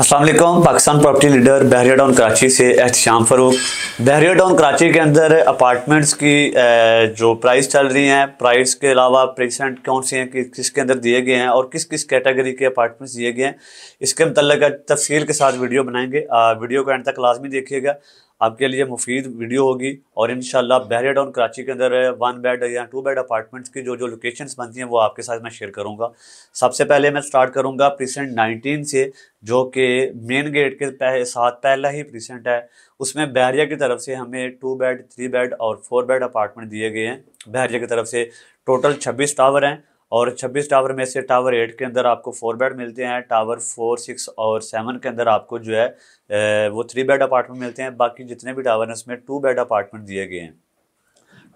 अस्सलाम वालेकुम। Pakistan property leader बहरिया town Karachi से एहतशाम फ़रूक। बहरिया टाउन कराची के अंदर अपार्टमेंट्स की जो प्राइस चल रही हैं, प्राइस के अलावा परसेंट कौन से हैं कि किसके अंदर दिए गए हैं और किस किस कैटेगरी के अपार्टमेंट्स दिए गए हैं, इसके मतलब तफसील के साथ वीडियो बनाएंगे। वीडियो को एंड तक लाजमी देखिएगा, आपके लिए मुफीद वीडियो होगी। और इंशाल्लाह बहरिया टाउन कराची के अंदर 1 बेड या 2 बेड अपार्टमेंट्स की जो जो लोकेशंस बनती हैं वो आपके साथ मैं शेयर करूंगा। सबसे पहले मैं स्टार्ट करूंगा प्रीसेंट 19 से, जो कि मेन गेट के साथ पहला ही प्रीसेंट है। उसमें बहरिया की तरफ से हमें 2 बेड, 3 बेड और 4 बेड अपार्टमेंट दिए गए हैं। बहरिया की तरफ से टोटल 26 टावर हैं और 26 टावर में से टावर 8 के अंदर आपको 4 बेड मिलते हैं। टावर 4, 6 और 7 के अंदर आपको जो है वो 3 बेड अपार्टमेंट मिलते हैं। बाकी जितने भी टावर हैं उसमें 2 बेड अपार्टमेंट दिए गए हैं।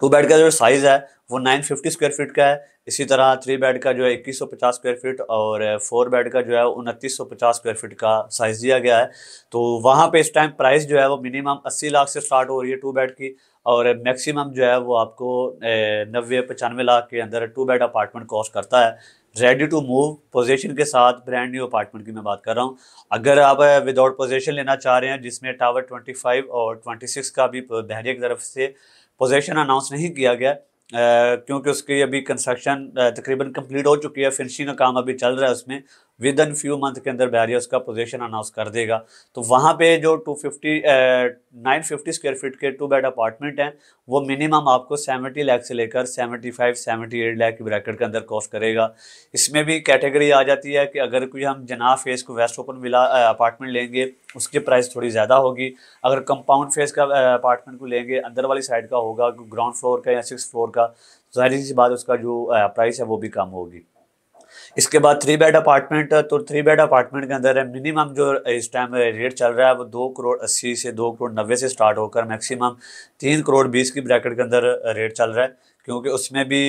2 बेड का जो साइज़ है वो 950 स्क्वायर फीट का है। इसी तरह 3 बेड का जो है 2150 स्क्वायर फीट और 4 बेड का जो है 2950 स्क्वायर फीट का साइज़ दिया गया है। तो वहाँ पे इस टाइम प्राइस जो है वो मिनिमम 80 लाख से स्टार्ट हो रही है 2 बेड की, और मैक्सिमम जो है वो आपको 90-95 लाख के अंदर 2 बेड अपार्टमेंट कॉस्ट करता है। रेडी टू मूव पोजीशन के साथ ब्रांड न्यू अपार्टमेंट की मैं बात कर रहा हूँ। अगर आप विदाउट पोजीशन लेना चाह रहे हैं जिसमें टावर 25 और 26 का भी बहरिया की तरफ से पोजीशन अनाउंस नहीं किया गया, क्योंकि उसकी अभी कंस्ट्रक्शन तकरीबन कंप्लीट हो चुकी है, फिनिशिंग का काम अभी चल रहा है उसमें। विद इन फ्यू मंथ के अंदर बहरिया उसका पोजीशन अनाउंस कर देगा। तो वहाँ पे जो 950 स्क्वायर फीट के 2 बेड अपार्टमेंट हैं वो मिनिमम आपको 70 लाख से लेकर 75-78 लाख की ब्रैकेट के अंदर कॉस्ट करेगा। इसमें भी कैटेगरी आ जाती है कि अगर कोई हम जनाब फेस को वेस्ट ओपन विला अपार्टमेंट लेंगे उसकी प्राइस थोड़ी ज़्यादा होगी। अगर कंपाउंड फेस का अपार्टमेंट को लेंगे, अंदर वाली साइड का होगा, ग्राउंड फ्लोर का या 6th फ्लोर का, जाहिर सी बात उसका जो प्राइस है वो भी कम होगी। इसके बाद 3 बेड अपार्टमेंट, तो 3 बेड अपार्टमेंट के अंदर मिनिमम जो इस टाइम रेट चल रहा है वो 2 करोड़ 80 से 2 करोड़ 90 से स्टार्ट होकर मैक्सिमम 3 करोड़ 20 की ब्रैकेट के अंदर रेट चल रहा है। क्योंकि उसमें भी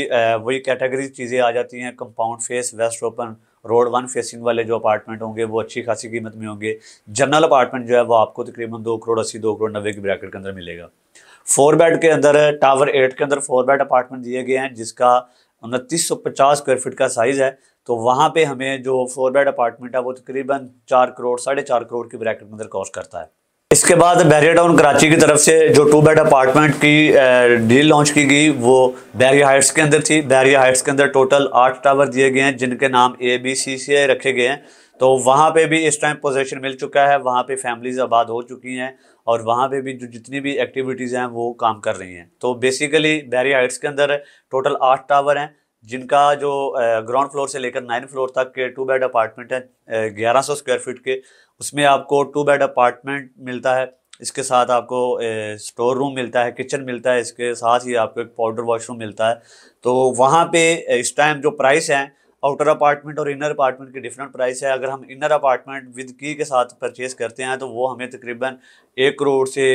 वही कैटेगरी चीज़ें आ जाती हैं। Compound face, waste open, road 1 facing वाले जो अपार्टमेंट होंगे वो अच्छी खासी कीमत में होंगे। जनरल अपार्टमेंट जो है वो आपको तकरीबन 2 करोड़ 80, 2 करोड़ 90 की ब्रैकेट के अंदर मिलेगा। 4 बेड के अंदर टावर 8 के अंदर 4 बेड अपार्टमेंट दिए गए हैं जिसका 2950 स्क्वायर फीट का साइज़ है। तो वहाँ पे हमें जो 4 बेड अपार्टमेंट है वो तकरीबन 4 करोड़ 4.5 करोड़ की ब्रैकेट के अंदर कॉस्ट करता है। इसके बाद बहरिया टाउन कराची की तरफ से जो 2 बेड अपार्टमेंट की डील लॉन्च की गई वो बहरिया हाइट्स के अंदर थी। बहरिया हाइट्स के अंदर टोटल 8 टावर दिए गए हैं जिनके नाम ABCC रखे गए हैं। तो वहाँ पे भी इस टाइम पोजीशन मिल चुका है, वहाँ पे फैमिलीज आबाद हो चुकी हैं और वहाँ पे भी जो जितनी भी एक्टिविटीज़ हैं वो काम कर रही हैं। तो बेसिकली बहरिया हाइट्स के अंदर टोटल 8 टावर हैं जिनका जो ग्राउंड फ्लोर से लेकर 9 फ्लोर तक के 2 बेड अपार्टमेंट है 1100 स्क्वायर फीट के। उसमें आपको 2 बेड अपार्टमेंट मिलता है, इसके साथ आपको स्टोर रूम मिलता है, किचन मिलता है, इसके साथ ही आपको एक पाउडर वॉशरूम मिलता है। तो वहाँ पे इस टाइम जो प्राइस हैं आउटर अपार्टमेंट और इनर अपार्टमेंट की डिफरेंट प्राइस है। अगर हम इनर अपार्टमेंट विद की के साथ परचेज करते हैं तो वो हमें तकरीबन 1 करोड़ से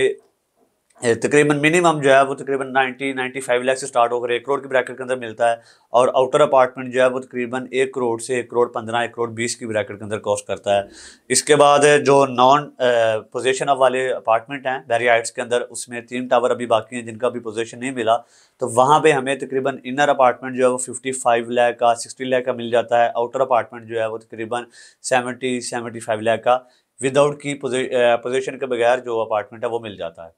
तकरीबन मिनिमम जो है वो तकरीबन 90-95 लाख से स्टार्ट होकर 1 करोड़ की ब्रैकेट के अंदर मिलता है। और आउटर अपार्टमेंट जो है वो तकरीबन 1 करोड़ से 1 करोड़ 15, 1 करोड़ 20 की ब्रैकेट के अंदर कॉस्ट करता है। इसके बाद जो नॉन पोजीशन वाले अपार्टमेंट हैं बहरिया हाइट्स के अंदर, उसमें 3 टावर अभी बाकी हैं जिनका भी पोजीशन नहीं मिला। तो वहाँ पे हमें तकरीबन इनर अपार्टमेंट जो है वो 55 लाख का, 60 लाख का मिल जाता है। आउटर अपार्टमेंट जो है वो तकरीबन 70-75 लाख का विदाउट की पोजीशन के बगैर जो अपार्टमेंट है वो मिल जाता है।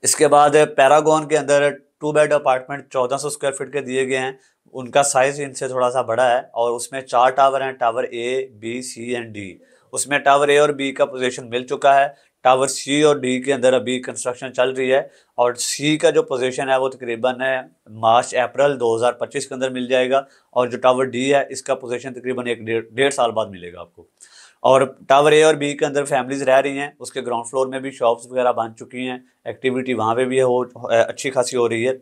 इसके बाद पैरागॉन के अंदर 2 बेड अपार्टमेंट 1400 स्क्वायर फीट के दिए गए हैं। उनका साइज इनसे थोड़ा सा बड़ा है और उसमें 4 टावर हैं, tower A, B, C and D। उसमें टावर A और B का पोजीशन मिल चुका है। टावर C और D के अंदर अभी कंस्ट्रक्शन चल रही है और C का जो पोजीशन है वो तकरीबन मार्च-अप्रैल 2025 के अंदर मिल जाएगा। और जो टावर D है इसका पोजीशन तकरीबन 1-1.5 साल बाद मिलेगा आपको। और टावर A और B के अंदर फैमिलीज रह रही हैं, उसके ग्राउंड फ्लोर में भी शॉप्स वगैरह बन चुकी हैं, एक्टिविटी वहाँ पे भी अच्छी खासी हो रही है।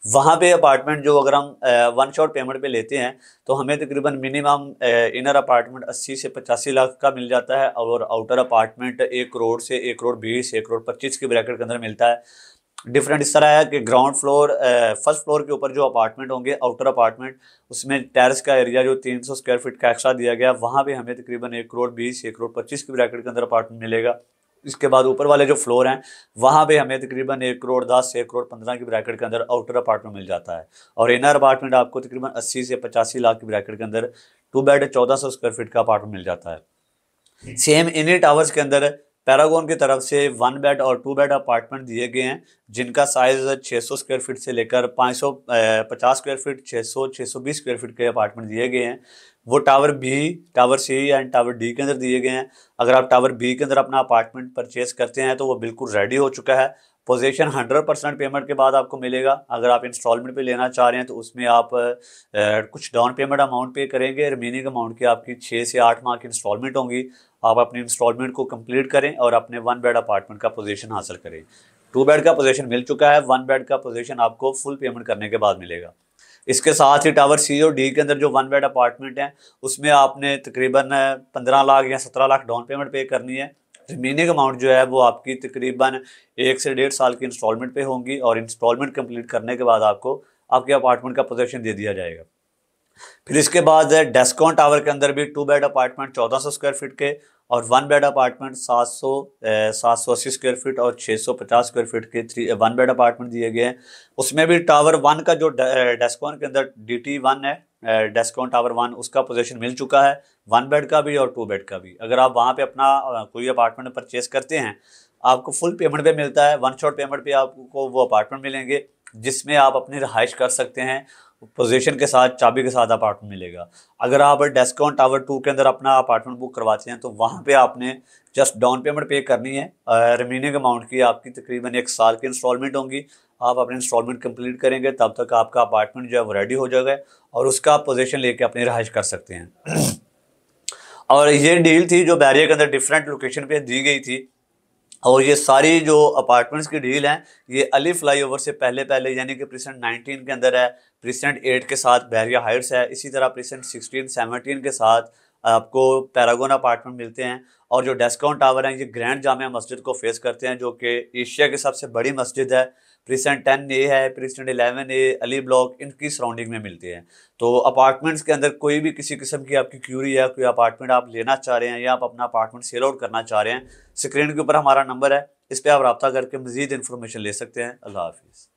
वहाँ पे अपार्टमेंट जो अगर हम 1 शॉट पेमेंट पे लेते हैं तो हमें तकरीबन मिनिमम इनर अपार्टमेंट 80 से 85 लाख का मिल जाता है और आउटर अपार्टमेंट 1 करोड़ से 1 करोड़ 20, 1 करोड़ 25 की ब्रैकेट के अंदर मिलता है। डिफरेंट इस तरह है कि ग्राउंड फ्लोर, फर्स्ट फ्लोर के ऊपर जो अपार्टमेंट होंगे आउटर अपार्टमेंट, उसमें टेरेस का एरिया जो 300 स्क्वायर फीट का एक्स्ट्रा दिया गया, वहाँ पे हमें तकरीबन 1 करोड़ 20, 1 करोड़ 25 की ब्रैकेट के अंदर अपार्टमेंट मिलेगा। इसके बाद ऊपर वाले जो फ्लोर हैं वहाँ पे हमें तकरीबन 1 करोड़ 10 से 1 करोड़ 15 की ब्रैकेट के अंदर आउटर अपार्टमेंट मिल जाता है। और इनर अपार्टमेंट आपको तकरीबन 80 से 85 लाख की ब्रैकेट के अंदर 2 बेड 1400 स्क्वायर फीट का अपार्टमेंट मिल जाता है। सेम इन्हीं टावर्स के अंदर पैरागॉन की तरफ से 1 बेड और 2 बेड अपार्टमेंट दिए गए हैं, जिनका साइज 600 स्क्वायर फीट से लेकर 550 स्क्वायर फीट, 600 620 स्क्वायर फीट के अपार्टमेंट दिए गए हैं। वो tower B, tower C and tower D के अंदर दिए गए हैं। अगर आप टावर बी के अंदर अपना अपार्टमेंट परचेज करते हैं तो वो बिल्कुल रेडी हो चुका है। पोजीशन 100% पेमेंट के बाद आपको मिलेगा। अगर आप इंस्टॉलमेंट पे लेना चाह रहे हैं तो उसमें आप कुछ डाउन पेमेंट अमाउंट पे करेंगे, रिमेनिंग अमाउंट की आपकी 6 से 8 माह की इंस्टॉलमेंट होंगी। आप अपनी इंस्टॉलमेंट को कंप्लीट करें और अपने 1 बेड अपार्टमेंट का पोजीशन हासिल करें। 2 बेड का पोजीशन मिल चुका है, 1 बेड का पोजीशन आपको फुल पेमेंट करने के बाद मिलेगा। इसके साथ ही टावर सी और डी के अंदर जो 1 बेड अपार्टमेंट है उसमें आपने तकरीबन 15 लाख या 17 लाख डाउन पेमेंट पे करनी है। रिमेनिंग अमाउंट जो है वो आपकी तकरीबन 1 से 1.5 साल की इंस्टॉलमेंट पे होंगी और इंस्टॉलमेंट कंप्लीट करने के बाद आपको आपके अपार्टमेंट का पोजीशन दे दिया जाएगा। फिर इसके बाद डेस्कॉन टावर के अंदर भी 2 बेड अपार्टमेंट 1400 स्क्वायर फीट के और 1 बेड अपार्टमेंट 780 स्क्वायर फीट और 650 स्क्वायर फीट के 1 बेड अपार्टमेंट दिए गए हैं। उसमें भी टावर 1 का जो डेस्कॉन के अंदर DT1 है, डेस्कॉन टावर 1, उसका पोजीशन मिल चुका है, 1 बेड का भी और 2 बेड का भी। अगर आप वहाँ पे अपना कोई अपार्टमेंट परचेज करते हैं, आपको फुल पेमेंट पे मिलता है, वन शॉट पेमेंट पे आपको वो अपार्टमेंट मिलेंगे जिसमें आप अपनी रहाइश कर सकते हैं। पोजीशन के साथ, चाबी के साथ अपार्टमेंट मिलेगा। अगर आप डेस्कॉन टावर 2 के अंदर अपना अपार्टमेंट बुक करवाते हैं तो वहाँ पे आपने जस्ट डाउन पेमेंट पे करनी है। रिमेनिंग अमाउंट की आपकी तकरीबन 1 साल की इंस्टॉलमेंट होंगी। आप अपनी इंस्टॉलमेंट कंप्लीट करेंगे तब तक आपका अपार्टमेंट जो है वो रेडी हो जाएगा और उसका आप पोजीशन लेके अपनी रहाइश कर सकते हैं। और ये डील थी जो बैरियर के अंदर डिफरेंट लोकेशन पे दी गई थी। और ये सारी जो अपार्टमेंट्स की डील हैं ये अली फ्लाईओवर से पहले पहले यानी कि प्रीसेंट 19 के अंदर है, प्रीसेंट 8 के साथ बैरिया हाइट्स है, इसी तरह प्रीसेंट 16 17 के साथ आपको पैरागोन अपार्टमेंट मिलते हैं। और जो डेस्कॉन टावर हैं ये ग्रैंड जामिया मस्जिद को फेस करते हैं जो कि एशिया की सबसे बड़ी मस्जिद है। प्रीसेंट 10A है, प्रीसेंट 11A, अली ब्लॉक, इनकी सराउंडिंग में मिलते हैं। तो अपार्टमेंट्स के अंदर कोई भी किसी किस्म की आपकी क्यूरी है, कोई अपार्टमेंट आप लेना चाह रहे हैं या आप अपना अपार्टमेंट सेल आउट करना चाह रहे हैं, स्क्रीन के ऊपर हमारा नंबर है, इस पर आप रब्ता करके मज़ीद इन्फॉर्मेशन ले सकते हैं। अल्लाह हाफिज़।